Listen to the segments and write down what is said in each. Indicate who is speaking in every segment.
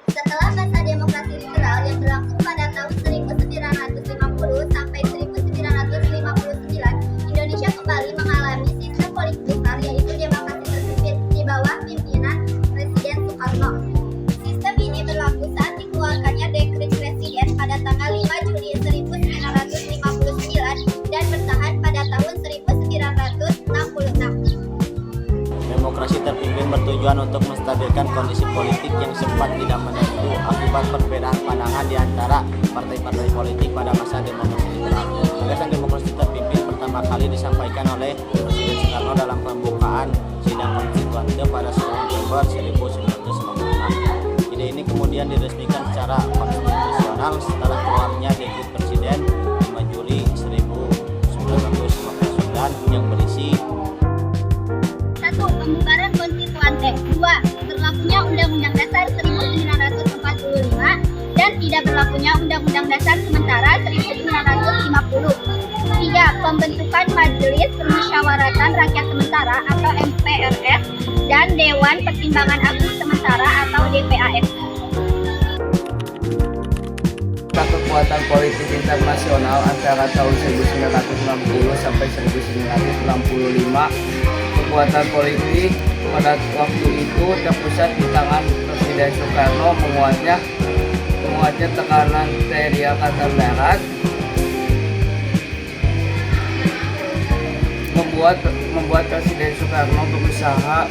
Speaker 1: Setelah masa demokrasi liberal yang berlangsung pada tahun 1950 sampai 1959, Indonesia kembali mengalami sistem politik besar yaitu demokrasi terpimpin di bawah pimpinan Presiden Soekarno. Sistem ini berlaku saat dikeluarkannya Dekret Presiden pada tanggal 5 Juli 1959 dan bertahan pada tahun 1966.
Speaker 2: Demokrasi terpimpin bertujuan untuk menstabilkan kondisi politik yang sempat tidak menentu akibat perbedaan pandangan di antara partai-partai politik pada masa demokrasi liberal. Gagasan demokrasi terpimpin pertama kali disampaikan oleh Presiden Soekarno dalam pembukaan sidang konstituante pada 10 November 1956. Ide ini kemudian diresmikan secara konstitusional setelah keluarnya Dekret Presiden 5 Juli 1959 yang berisi
Speaker 1: 1. Pembubaran konstituante. 2. Berlakunya Undang-Undang Dasar 1945 dan tidak berlakunya Undang-Undang Dasar Sementara 1950. 3. Pembentukan Majelis Permusyawaratan Rakyat Sementara atau MPRS dan Dewan Pertimbangan Agung Sementara atau DPAS.
Speaker 3: Kekuatan politik internasional antara tahun 1960 sampai 1965. Kekuatan politik pada waktu itu terpusat di tangan Presiden Soekarno, menguatnya tekanan TNI Angkatan Darat, membuat Presiden Soekarno berusaha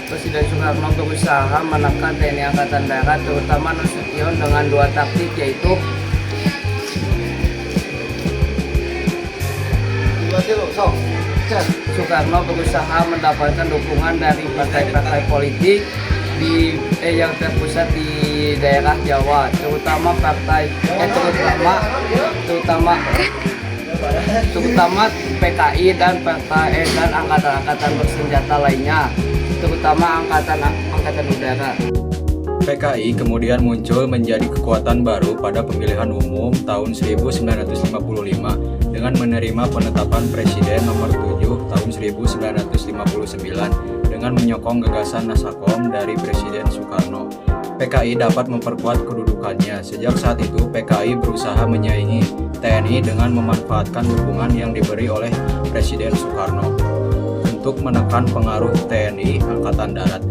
Speaker 3: Presiden Soekarno berusaha menekan TNI Angkatan Darat, terutama Nasution dengan dua taktik, yaitu Soekarno berusaha mendapatkan dukungan dari partai-partai politik yang terpusat di daerah Jawa, terutama PKI dan angkatan-angkatan bersenjata lainnya, terutama angkatan udara.
Speaker 4: PKI kemudian muncul menjadi kekuatan baru pada pemilihan umum tahun 1955 dengan menerima penetapan Presiden nomor 7 tahun 1959 dengan menyokong gagasan Nasakom dari Presiden Soekarno. PKI dapat memperkuat kedudukannya. Sejak saat itu, PKI berusaha menyaingi TNI dengan memanfaatkan dukungan yang diberi oleh Presiden Soekarno untuk menekan pengaruh TNI Angkatan Darat.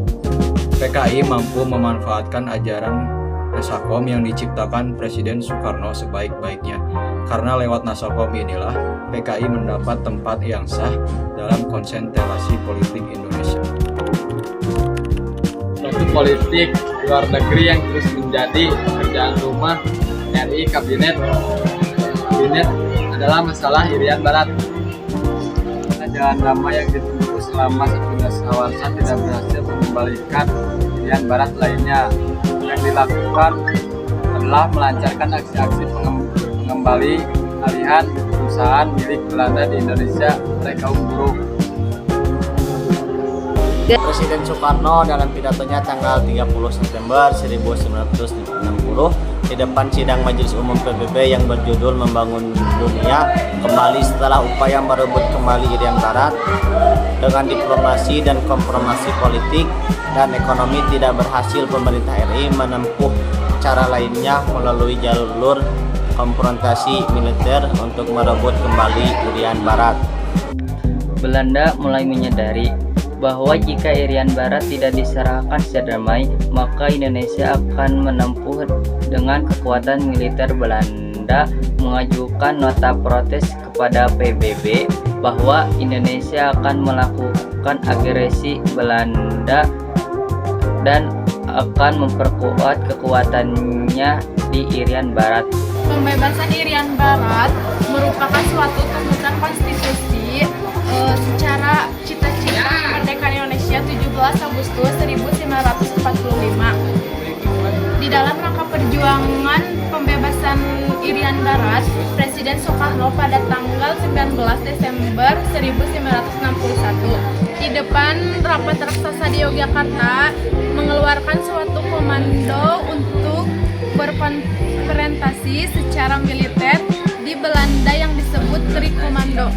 Speaker 4: PKI mampu memanfaatkan ajaran Nasakom yang diciptakan Presiden Soekarno sebaik-baiknya. Karena lewat Nasakom inilah PKI mendapat tempat yang sah dalam konstelasi politik Indonesia.
Speaker 5: Suatu politik luar negeri yang terus menjadi pekerjaan rumah RI Kabinet adalah masalah Irian Barat. Jalan damai yang ditempuh selama 11 kawasan tidak berhasil mengembalikan Irian Barat lainnya. Yang dilakukan adalah melancarkan aksi-aksi pengembalian perusahaan milik Belanda di Indonesia oleh kaum buruh.
Speaker 2: Presiden Soekarno dalam pidatonya tanggal 30 September 1960 di depan sidang Majelis Umum PBB yang berjudul Membangun Dunia kembali setelah upaya merebut kembali Irian Barat dengan diplomasi dan kompromi politik dan ekonomi tidak berhasil, pemerintah RI menempuh cara lainnya melalui jalur konfrontasi militer untuk merebut kembali Irian Barat.
Speaker 6: Belanda mulai menyadari bahwa jika Irian Barat tidak diserahkan secara damai, maka Indonesia akan menempuh dengan kekuatan militer Belanda, mengajukan nota protes kepada PBB bahwa Indonesia akan melakukan agresi Belanda dan akan memperkuat kekuatannya di Irian Barat.
Speaker 7: Pembebasan Irian Barat merupakan suatu tuntutan konstitusi secara cita-cita kemerdekaan Indonesia 17 Agustus 1945. Di dalam rangka perjuangan pembebasan Irian Barat, Presiden Soekarno pada tanggal 19 Desember 1961 di depan rapat raksasa di Yogyakarta mengeluarkan suatu komando untuk berkonfrontasi secara militer di Belanda yang disebut Trikomando.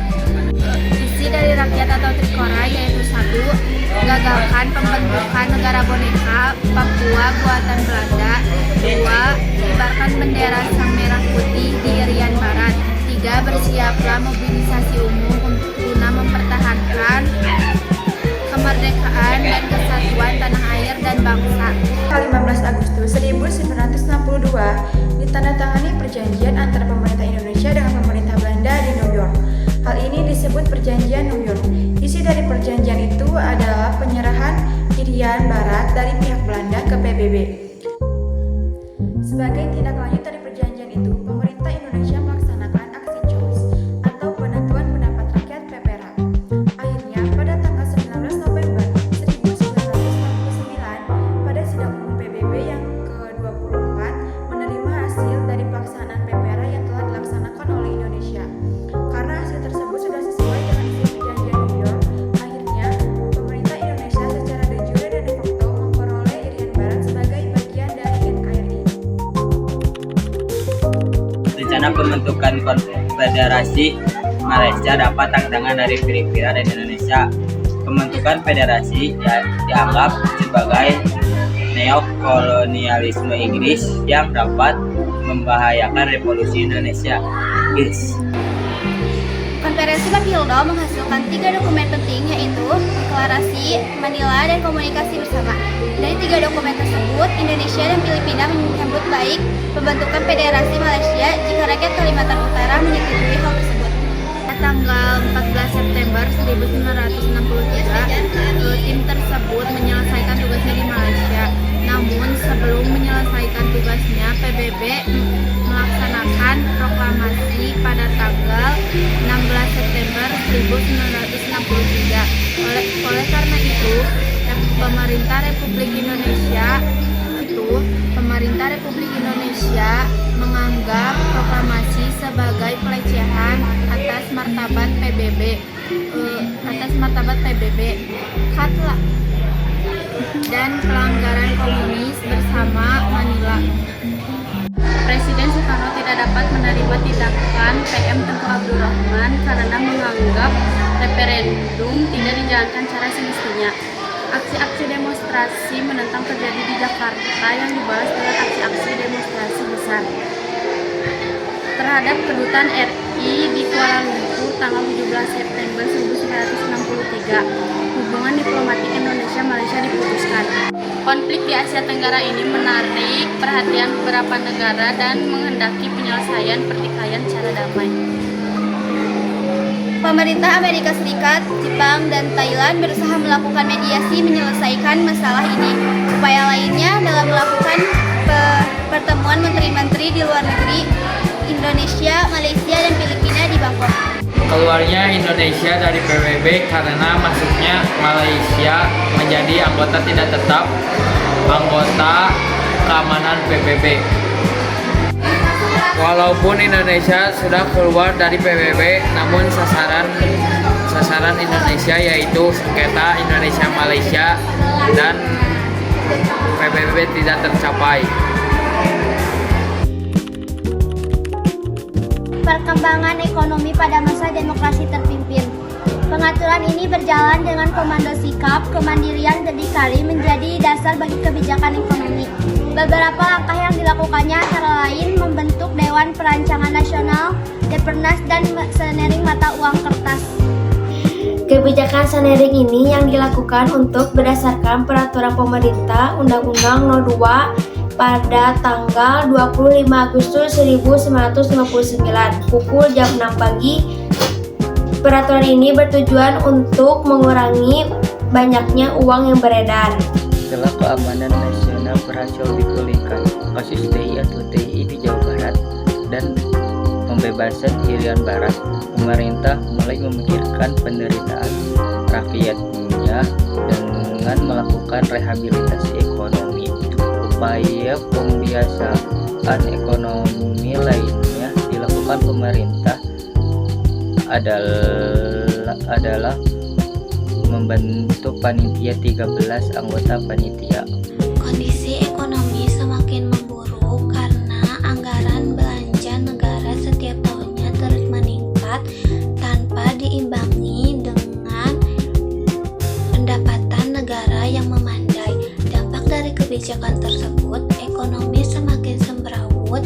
Speaker 7: Isi dari rakyat atau Trikora yaitu 1. gagalkan pembentukan negara boneka Papua buatan Belanda. 2. Kibarkan bendera sang merah putih di Irian Barat. 3. Bersiaplah mobilisasi umum guna mempertahankan kemerdekaan dan kesatuan tanah air dan bangsa.
Speaker 8: 15 Agustus 1962 ditandatangani perjanjian antara pemerintah Indonesia dengan pemerintah Belanda di New York. Hal ini disebut Perjanjian New York. Isi dari perjanjian itu adalah penyerahan Irian Barat dari pihak Belanda ke PBB. Sebagai tindak lanjut dari perjanjian itu, pemerintah Indonesia melaksanakan aksi COLIS atau penentuan pendapat rakyat PPRA. Akhirnya, pada tanggal 19 November 1949, pada sidang umum PBB yang ke-24 menerima hasil dari pelaksanaan PPRA yang telah dilaksanakan oleh Indonesia. Karena hasil tersebut sudah sesuai dengan isi perjanjian New York, akhirnya pemerintah Indonesia secara de jure dan de facto memperoleh Irian Barat sebagai bagian dari NKRI.
Speaker 6: Rencana pembentukan Konfederasi Malaysia dapat tantangan dari Filipina dan Indonesia. Pembentukan federasi dianggap sebagai neokolonialisme Inggris yang dapat membahayakan revolusi Indonesia.
Speaker 1: Konferensi Matildo menghasilkan 3 dokumen penting, yaitu Deklarasi Manila dan Komunikasi Bersama. Dari 3 dokumen tersebut, Indonesia dan Filipina menyambut baik pembentukan Federasi Malaysia jika rakyat Kalimantan Utara menyetujui hal tersebut. Tanggal 14 September 1963, tim tersebut menyelesaikan tugasnya di Malaysia. Namun sebelum menyelesaikan tugasnya, PBB melaksanakan proklamasi pada tanggal 16 September 1963. Oleh karena itu, pemerintah Republik Indonesia menganggap proklamasi sebagai pelecehan atas martabat PBB, dan pelanggaran komunis bersama Manila. Presiden Soekarno tidak dapat menerima tindakan PM Tengku Abdul Rahman karena menganggap referendum tidak dijalankan secara semestinya. Aksi-aksi demonstrasi menentang terjadi di Jakarta yang dibalas dengan aksi-aksi demonstrasi besar terhadap kedutaan RI di Kuala Lumpur tanggal 17 September 1963. Hubungan diplomatik Indonesia-Malaysia diputuskan. Konflik di Asia Tenggara ini menarik perhatian beberapa negara dan menghendaki penyelesaian pertikaian secara damai. Pemerintah Amerika Serikat, Jepang, dan Thailand berusaha melakukan mediasi menyelesaikan masalah ini. Upaya lainnya adalah melakukan pertemuan menteri-menteri di luar negeri Indonesia, Malaysia, dan Filipina di Bangkok.
Speaker 3: Keluarnya Indonesia dari PBB karena masuknya Malaysia menjadi anggota tidak tetap anggota keamanan PBB. Walaupun Indonesia sudah keluar dari PBB, namun sasaran Indonesia yaitu sengketa Indonesia-Malaysia dan PBB tidak tercapai.
Speaker 1: Perkembangan ekonomi pada masa demokrasi terpimpin. Pengaturan ini berjalan dengan komando sikap, kemandirian, berdikari menjadi dasar bagi kebijakan ekonomi. Beberapa langkah yang dilakukannya antara lain membentuk Dewan Perancangan Nasional, Depernas, dan Sanering Mata Uang Kertas. Kebijakan Sanering ini yang dilakukan untuk berdasarkan peraturan pemerintah Undang-Undang 02 pada tanggal 25 Agustus 1959 pukul jam 6 pagi. Peraturan ini bertujuan untuk mengurangi banyaknya uang yang beredar.
Speaker 6: Setelah keamanan nasional berhasil dipulihkan, kasus TI atau TI di Jawa Barat dan pembebasan Irian Barat, pemerintah mulai memikirkan penderitaan rakyatnya dengan melakukan rehabilitasi ekonomi. Upaya pembiasaan ekonomi lainnya dilakukan pemerintah adalah membentuk panitia 13 anggota panitia.
Speaker 9: Kondisi ekonomi semakin memburuk karena anggaran belanja negara setiap tahunnya terus meningkat tanpa diimbangi dengan kebijakan tersebut, ekonomi semakin semrawut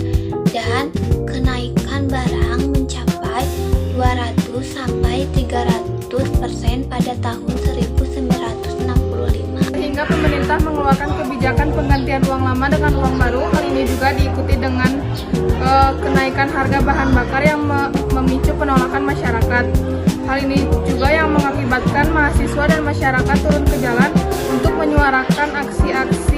Speaker 9: dan kenaikan barang mencapai 200-300% pada tahun 1965.
Speaker 10: Sehingga pemerintah mengeluarkan kebijakan penggantian uang lama dengan uang baru. Hal ini juga diikuti dengan kenaikan harga bahan bakar yang memicu penolakan masyarakat. Hal ini juga yang mengakibatkan mahasiswa dan masyarakat turun ke jalan untuk menyuarakan aksi-aksi